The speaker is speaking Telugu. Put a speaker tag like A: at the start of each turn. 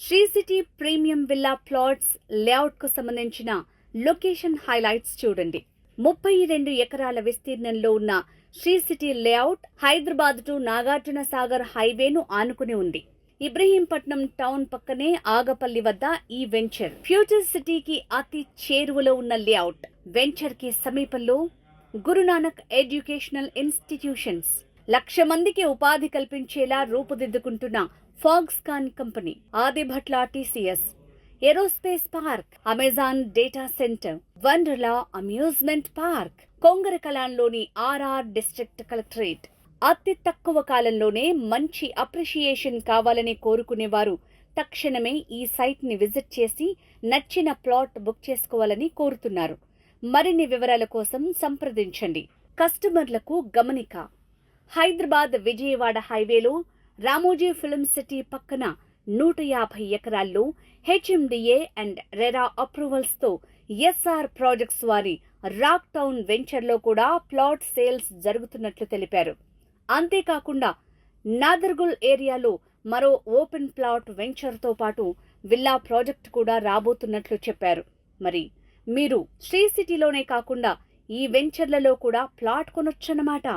A: Shri city premium villa plots layout కు సంబంధించిన లొకేషన్ హైలైట్స్ చూడండి. 32 ఎకరాల విస్తీర్ణంలో ఉన్న Sri city layout Hyderabad to Nagarjuna Sagar హైవేను ఆనుకుని ఉంది. ఇబ్రహీంపట్నం టౌన్ పక్కనే ఆగపల్లి వద్ద ఈ వెంచర్. ఫ్యూచర్ సిటీకి అతి చేరువలో ఉన్న లేఅవుట్. వెంచర్ కి సమీపంలో గురునానక్ ఎడ్యుకేషనల్ ఇన్స్టిట్యూషన్స్, 1,00,000 మందికి ఉపాధి కల్పించేలా రూపుదిద్దుకుంటున్న Foxconn company, Adibatla TCS, aerospace park, Amazon data centre, Wonderla amusement park, కొంగరకలాన్లోని ఆర్ఆర్ డిస్ట్రిక్ట్ కలెక్టరేట్. అతి తక్కువ కాలంలోనే మంచి అప్రిషియేషన్ కావాలని కోరుకునేవారు తక్షణమే ఈ సైట్ ని విజిట్ చేసి నచ్చిన ప్లాట్ బుక్ చేసుకోవాలని కోరుతున్నారు. మరిన్ని వివరాల కోసం సంప్రదించండి. కస్టమర్లకు గమనిక: హైదరాబాద్ విజయవాడ హైవేలో రామోజీ ఫిల్మ్ సిటీ పక్కన 150 ఎకరాల్లో హెచ్ఎండిఏ అండ్ రెరా అప్రూవల్స్ తో ఎస్ఆర్ ప్రాజెక్ట్స్ వారి రాక్ టౌన్ వెంచర్లో కూడా ప్లాట్ సేల్స్ జరుగుతున్నట్లు తెలిపారు. అంతేకాకుండా నాదర్గుల్ ఏరియాలో మరో ఓపెన్ ప్లాట్ వెంచర్తో పాటు విల్లా ప్రాజెక్ట్ కూడా రాబోతున్నట్లు చెప్పారు. మరి మీరు శ్రీ సిటీలోనే కాకుండా ఈ వెంచర్లలో కూడా ప్లాట్ కొనొచ్చన్నమాట.